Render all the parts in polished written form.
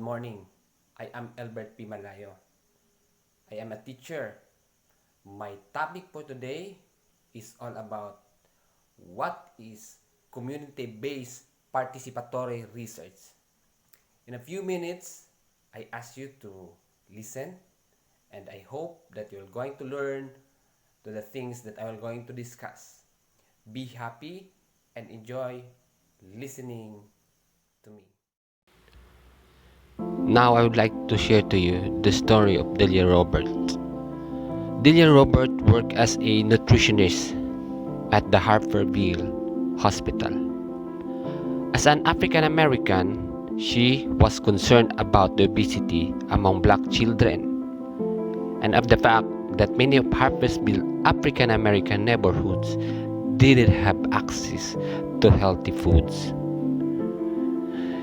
morning. I am Albert P. Malayo. I am a teacher. My topic for today is all about what is community-based participatory research. In a few minutes, I ask you to listen and I hope that you're going to learn to the things that I will going to discuss. Be happy and enjoy listening to me. Now I would like to share to you the story of Delia Robert. Delia Robert worked as a nutritionist at the Harperville Hospital. As an African American, she was concerned about the obesity among black children and of the fact that many of Harpersville African American neighborhoods didn't have access to healthy foods.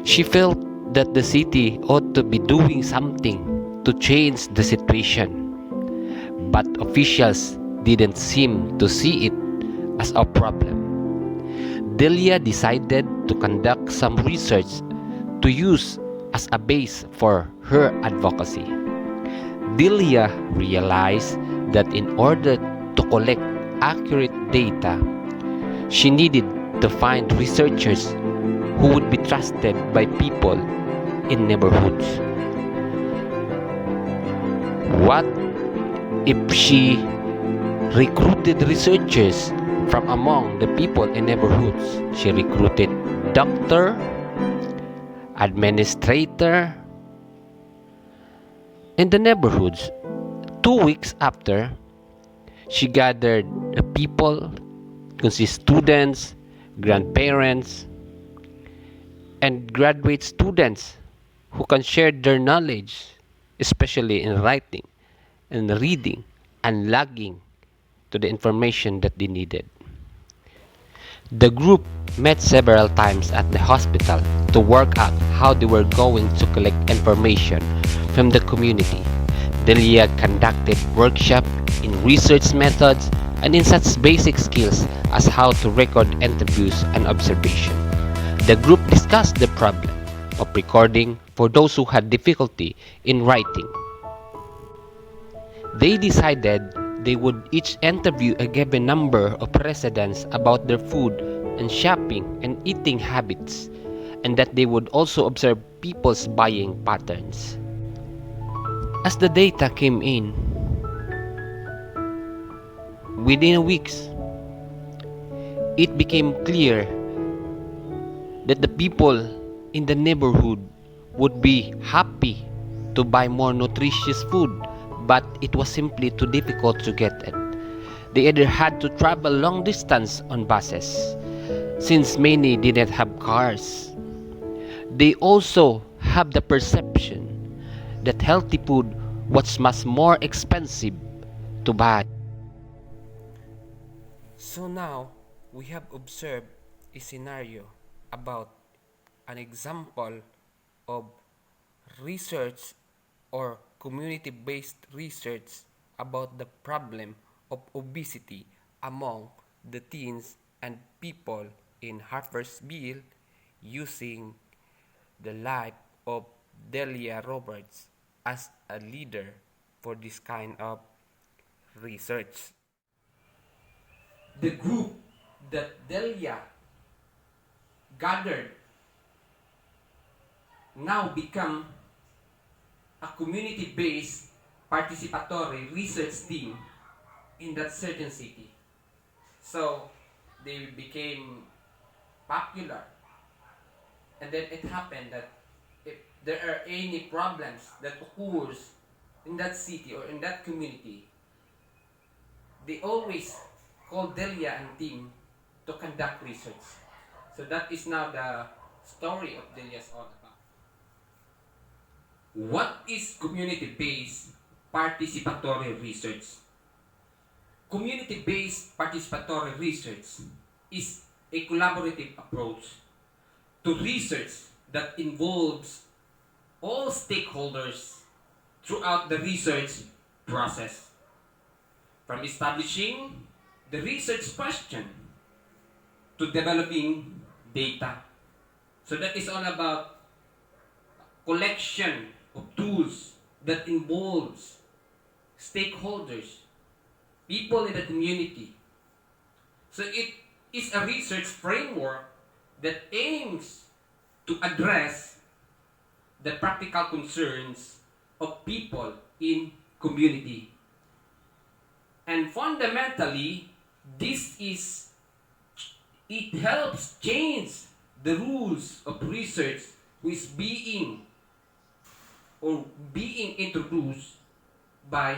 She felt that the city ought to be doing something to change the situation, but officials didn't seem to see it as a problem. Delia decided to conduct some research to use as a base for her advocacy. Delia realized that in order to collect accurate data, she needed to find researchers who would be trusted by people in neighborhoods. What if she recruited researchers from among the people in neighborhoods? She recruited doctor, administrator in the neighborhoods. 2 weeks after, she gathered the people, consist students, grandparents, and graduate students who can share their knowledge, especially in writing and reading and logging to the information that they needed. The group met several times at the hospital to work out how they were going to collect information from the community. Delia conducted workshops in research methods and in such basic skills as how to record interviews and observation. The group discussed the problem of recording for those who had difficulty in writing. They decided they would each interview a given number of residents about their food and shopping and eating habits, and that they would also observe people's buying patterns. As the data came in, within weeks, it became clear that the people in the neighborhood would be happy to buy more nutritious food, but it was simply too difficult to get it. They either had to travel long distance on buses, since many didn't have cars. They also have the perception that healthy food was much more expensive to buy. So now we have observed a scenario about an example of research or community-based research about the problem of obesity among the teens and people in Harpersville using the life of Delia Roberts as a leader for this kind of research. The group that Delia gathered now become a community-based participatory research team in that certain city. So they became popular. And then it happened that if there are any problems that occurs in that city or in that community, they always call Delia and team to conduct research. So that is now the story of Delia's all about. What is community-based participatory research? Community-based participatory research is a collaborative approach to research that involves all stakeholders throughout the research process, from establishing the research question to developing data. So that is all about collection of tools that involves stakeholders, people in the community. So it is a research framework that aims to address the practical concerns of people in community. And fundamentally, it helps change the rules of research which is being introduced by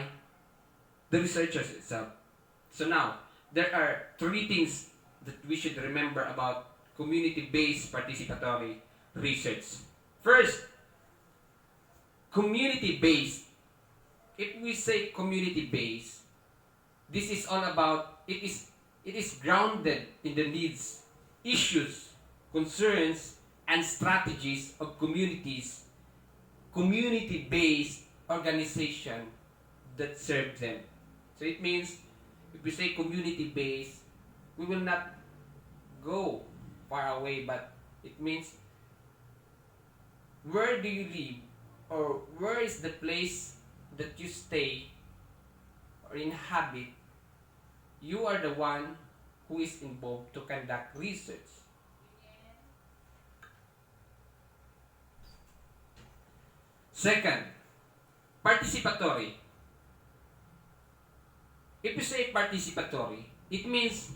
the researchers itself. So now, there are three things that we should remember about community-based participatory research. First, community-based. If we say community-based, this is all about, it is grounded in the needs, issues, concerns, and strategies of communities, community-based organization that serve them. So it means, if we say community-based, we will not go far away, but it means, where do you live, or where is the place that you stay or inhabit? You are the one who is involved to conduct research. Second, participatory. If you say participatory, it means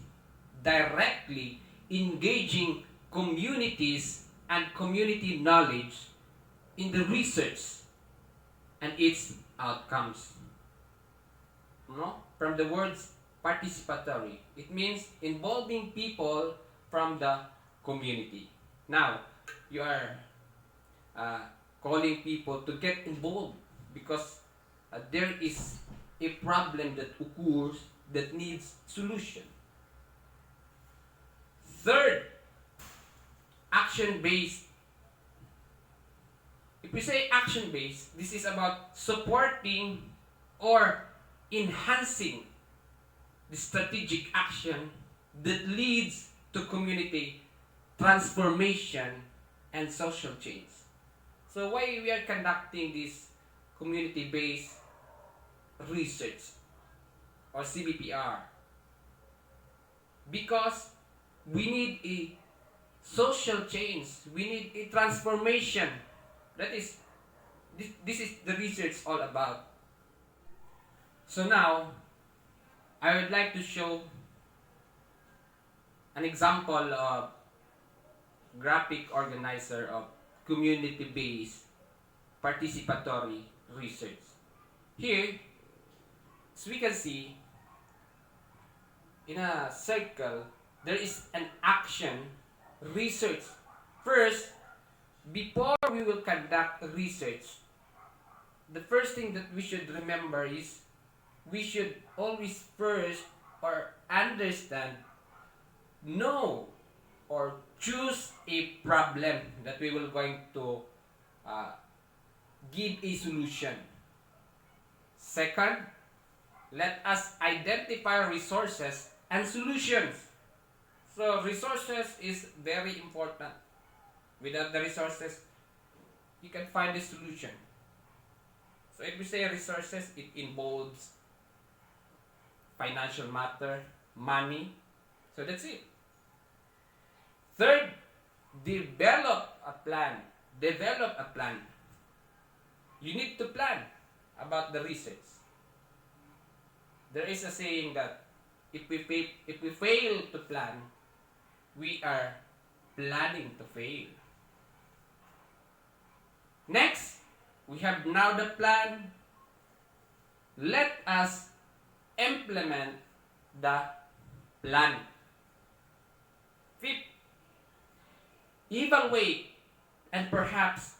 directly engaging communities and community knowledge in the research and its outcomes. No? From the words participatory, it means involving people from the community. Now, you are calling people to get involved because there is a problem that occurs that needs solution. Third, action-based. If we say action-based, this is about supporting or enhancing the strategic action that leads to community transformation and social change. So why we are conducting this community-based research or CBPR? Because we need a social change, we need a transformation. That is, this is the research all about. So now, I would like to show an example of graphic organizer of community-based participatory research. Here, as we can see, in a circle, there is an action research. First, before we will conduct research, the first thing that we should remember is we should always first or understand, know, or choose a problem that we will going to give a solution. Second, let us identify resources and solutions. So resources is very important. Without the resources, you can find a solution. So if we say resources, it involves financial matter, money. So that's it. Third, develop a plan. Develop a plan. You need to plan about the research. There is a saying that if we fail to plan, we are planning to fail. Next, we have now the plan. Let us implement the plan. Fifth, evaluate and perhaps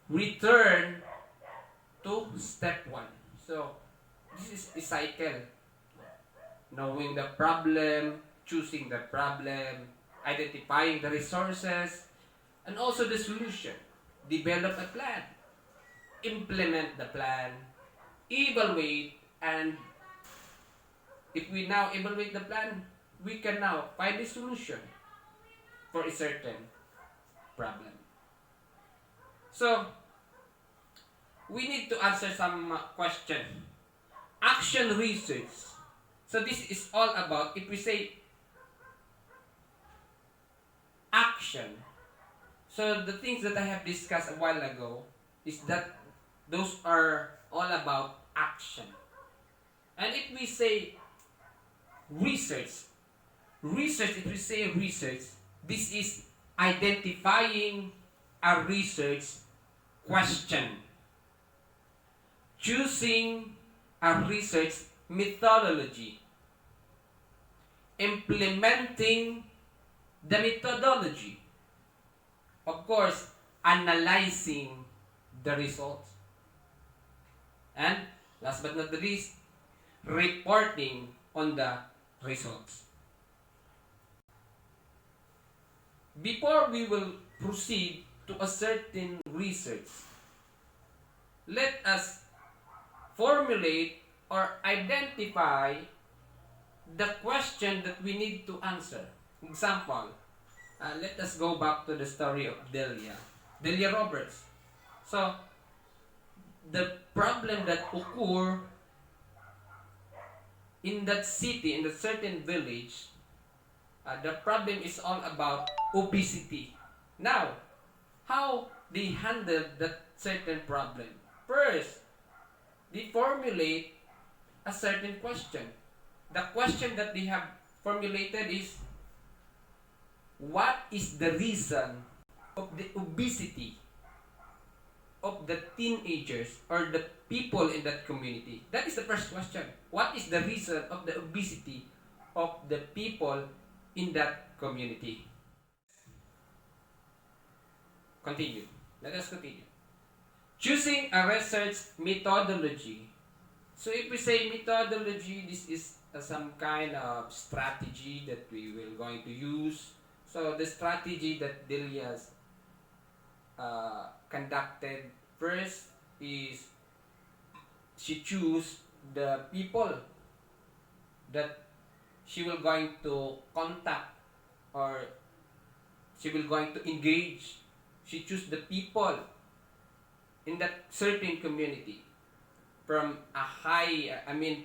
return to step one. So, this is a cycle. Knowing the problem, choosing the problem, identifying the resources, and also the solution. Develop a plan. Implement the plan. Evaluate, and if we now evaluate the plan, we can now find a solution for a certain problem. So, we need to answer some question. Action research. So this is all about, if we say action, so the things that I have discussed a while ago is that those are all about action. And if we say research, if we say research, this is identifying a research question, choosing a research methodology, implementing the methodology, of course, analyzing the results, and last but not the least, reporting on the results. Before we will proceed to a certain research, let us formulate or identify the question that we need to answer. Example, let us go back to the story of Delia Roberts. So, the problem that occurred in that city, in a certain village, the problem is all about obesity. Now, how they handle that certain problem? First, they formulate a certain question. The question that they have formulated is, what is the reason of the obesity of the teenagers or the people in that community? That is the first question. What is the reason of the obesity of the people in that community? Continue. Let us continue. Choosing a research methodology. So if we say methodology, this is some kind of strategy that we will going to use. So the strategy that Delia's conducted first is she choose the people that she will going to contact or she will going to engage. She choose the people in that certain community from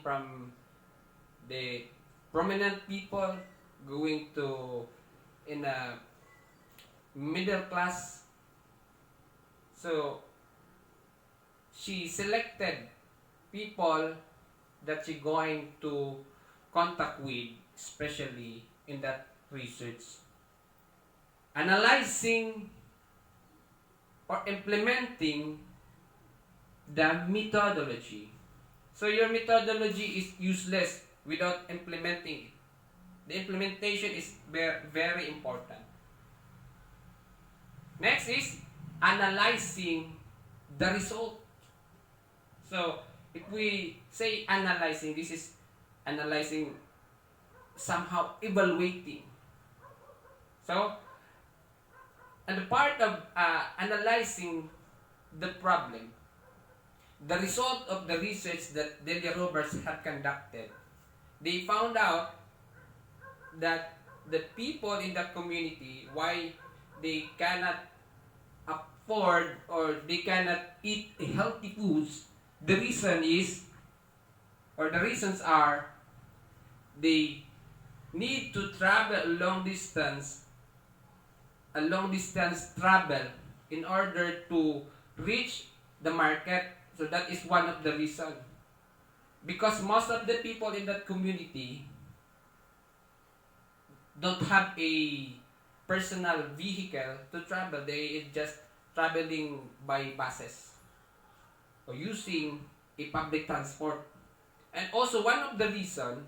from the prominent people going to in a middle class. So she selected people that she going to contact with, especially in that research, analyzing or implementing the methodology. So your methodology is useless without implementing it. The implementation is very important. Next is analyzing the result. So if we say analyzing, this is analyzing, somehow evaluating. So, and the part of analyzing the problem, the result of the research that Delia Roberts had conducted, they found out that the people in the community, why they cannot afford or they cannot eat healthy foods, the reason is, or the reasons are, they need to travel a long distance travel in order to reach the market. So that is one of the reasons. Because most of the people in that community don't have a personal vehicle to travel. They just traveling by buses or using a public transport. And also one of the reason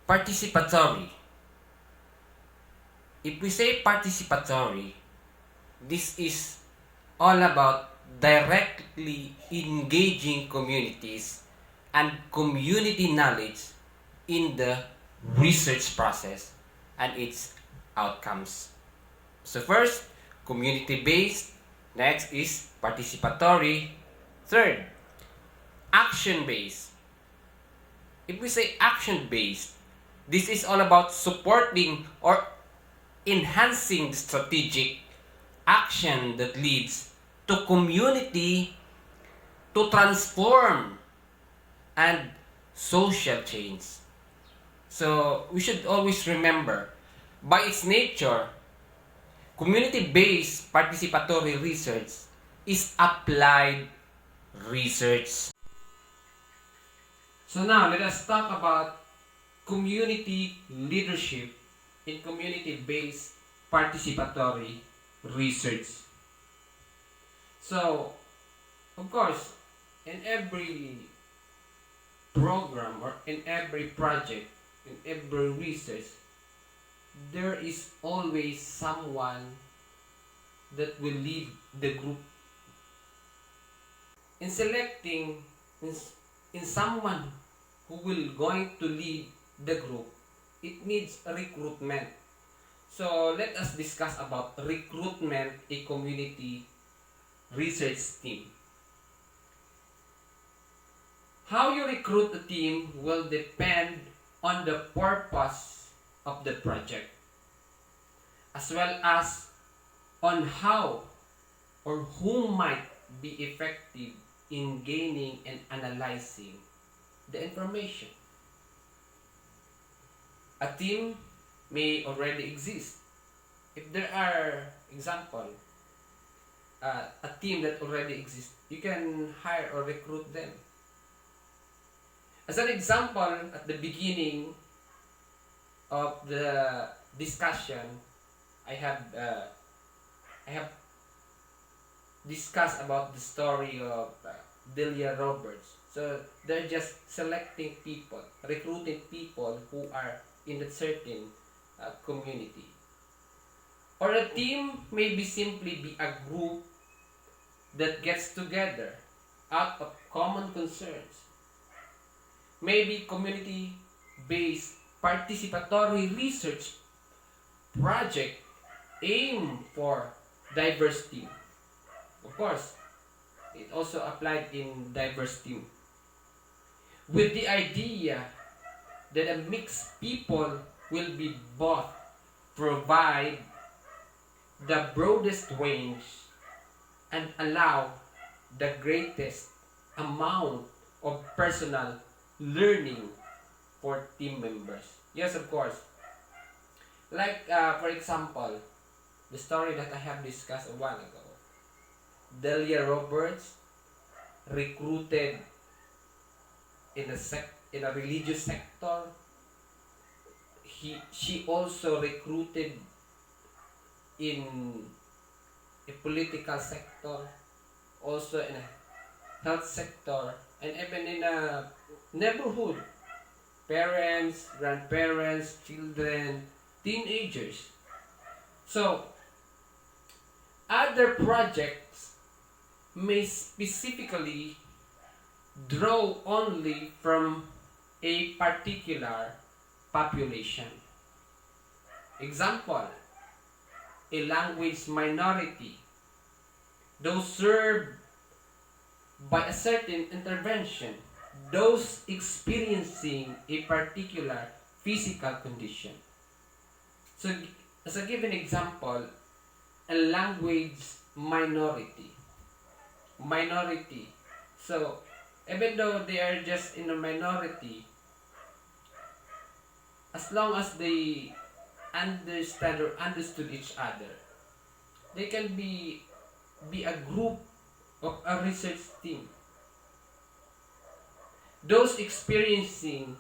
participatory. If we say participatory, this is all about directly engaging communities and community knowledge in the research process and its outcomes. So first, community-based. Next is participatory. Third, action-based. If we say action-based, This is all about supporting or enhancing the strategic action that leads to community to transform and social change. So we should always remember, by its nature, community-based participatory research is applied research. So now let us talk about community leadership in community-based participatory research. So, of course, in every program or in every project, in every research, there is always someone that will lead the group. In selecting in someone who will going to lead the group, it needs a recruitment. So let us discuss about recruitment a community research team. How you recruit a team will depend on the purpose of the project, as well as on how or who might be effective in gaining and analyzing the information. A team may already exist. If there are example, a team that already exists, you can hire or recruit them. As an example, at the beginning of the discussion, I have discussed about the story of Delia Roberts. So they're just selecting people, recruiting people who are in a certain community. Or a team maybe simply be a group that gets together out of common concerns. Maybe community-based participatory research project aim for diverse team. Of course, it also applied in diverse team, with the idea that a mixed people will be both provide the broadest range and allow the greatest amount of personal learning for team members. Yes, of course. Like, for example, the story that I have discussed a while ago. Delia Roberts recruited in a religious sector. She also recruited in a political sector, also in a health sector, and even in a neighborhood. Parents, grandparents, children, teenagers. So, other projects may specifically draw only from a particular population. Example, a language minority, those served by a certain intervention, those experiencing a particular physical condition. So, as a given example, a language minority. So, even though they are just in a minority, as long as they understand or understood each other, they can be a group of a research team. Those experiencing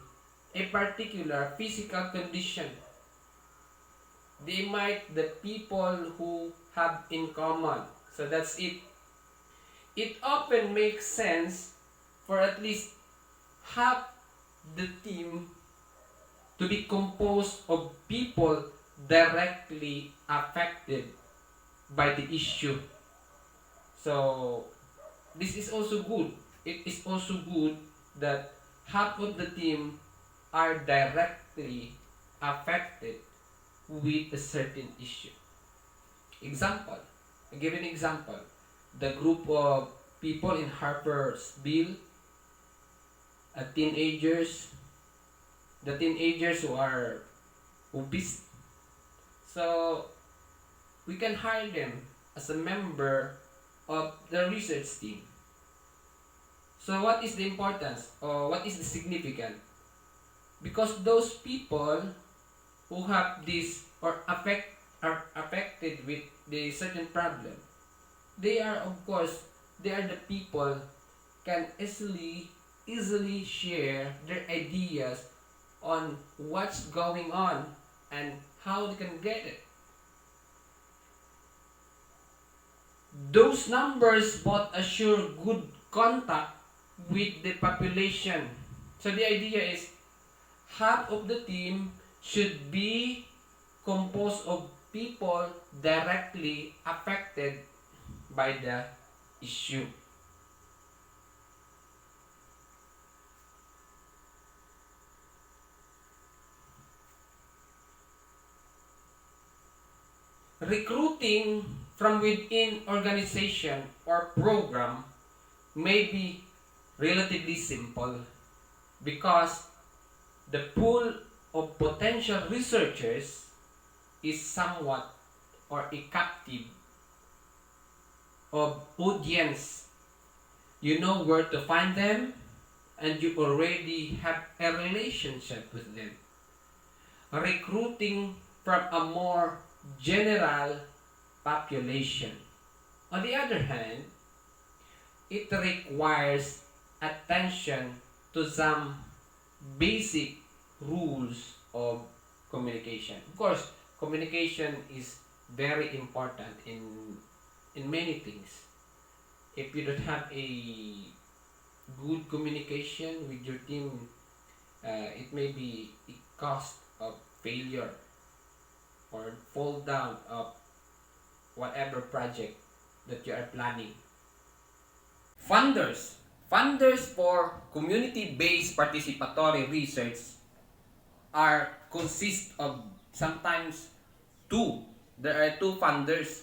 a particular physical condition, they might the people who have in common. So that's it. It often makes sense for at least half the team to be composed of people directly affected by the issue. So this is also good. It is also good that half of the team are directly affected with a certain issue. Example, I give an example. The group of people in Harpersville, teenagers, the teenagers who are obese. So we can hire them as a member of the research team. So what is the importance or what is the significance? Because those people who have this or are affected with the certain problem, they are the people can easily share their ideas on what's going on and how they can get it. Those numbers both assure good contact with the population. So the idea is half of the team should be composed of people directly affected by the issue. Recruiting from within organization or program may be relatively simple because the pool of potential researchers is somewhat or a captive of audience. You know where to find them and you already have a relationship with them. Recruiting from a more general population, on the other hand, it requires attention to some basic rules of communication. Of course, communication is very important in many things. If you don't have a good communication with your team, it may be a cost of failure or fall down of whatever project that you are planning. Funders. Funders for community-based participatory research consist of sometimes two. There are two funders.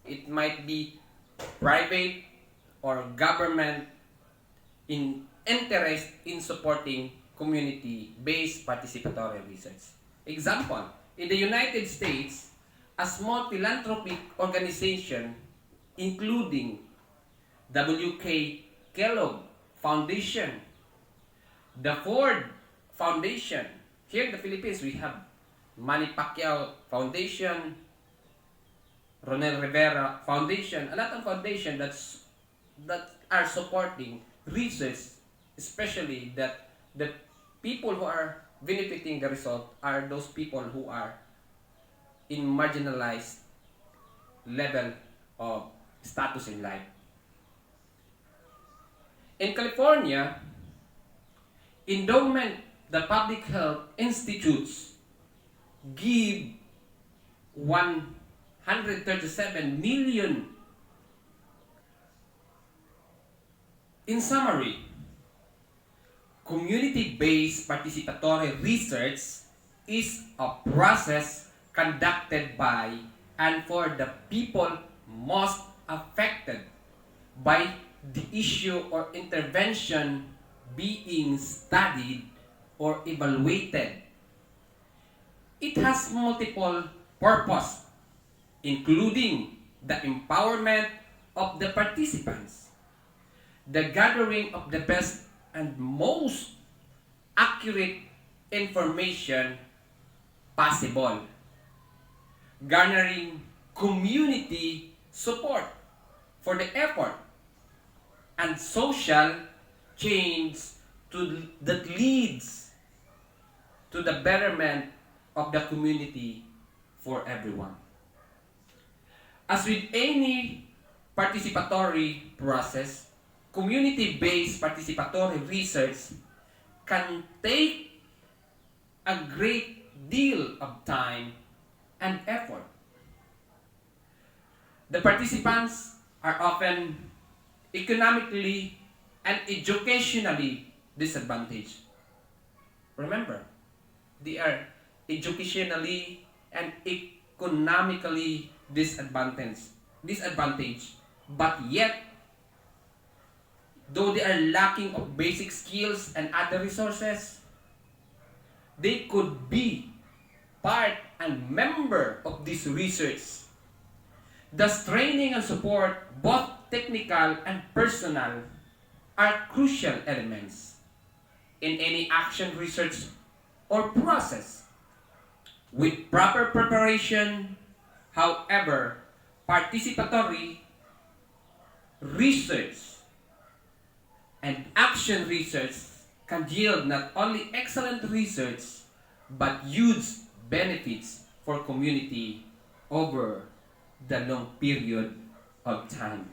It might be private or government in interest in supporting community-based participatory research. Example, in the United States, a small philanthropic organization including W.K. Kellogg Foundation, the Ford Foundation. Here in the Philippines, we have Manny Pacquiao Foundation, Ronel Rivera Foundation, a lot of foundations that are supporting research, especially that the people who are benefiting the result are those people who are in marginalized level of status in life. In California, endowment, the public health institutes give 137 million. In summary, community-based participatory research is a process conducted by and for the people most affected by the issue or intervention being studied or evaluated. It has multiple purposes, including the empowerment of the participants, the gathering of the best and most accurate information possible, garnering community support for the effort, and social change that leads to the betterment of the community for everyone. As with any participatory process, community-based participatory research can take a great deal of time and effort. The participants are often economically and educationally disadvantaged. Remember, they are educationally and economically disadvantaged, but yet, though they are lacking of basic skills and other resources, they could be part and member of this research. Thus, training and support, both technical and personal, are crucial elements in any action research or process. With proper preparation, however, participatory research and action research can yield not only excellent research, but huge benefits for community over the long period of time.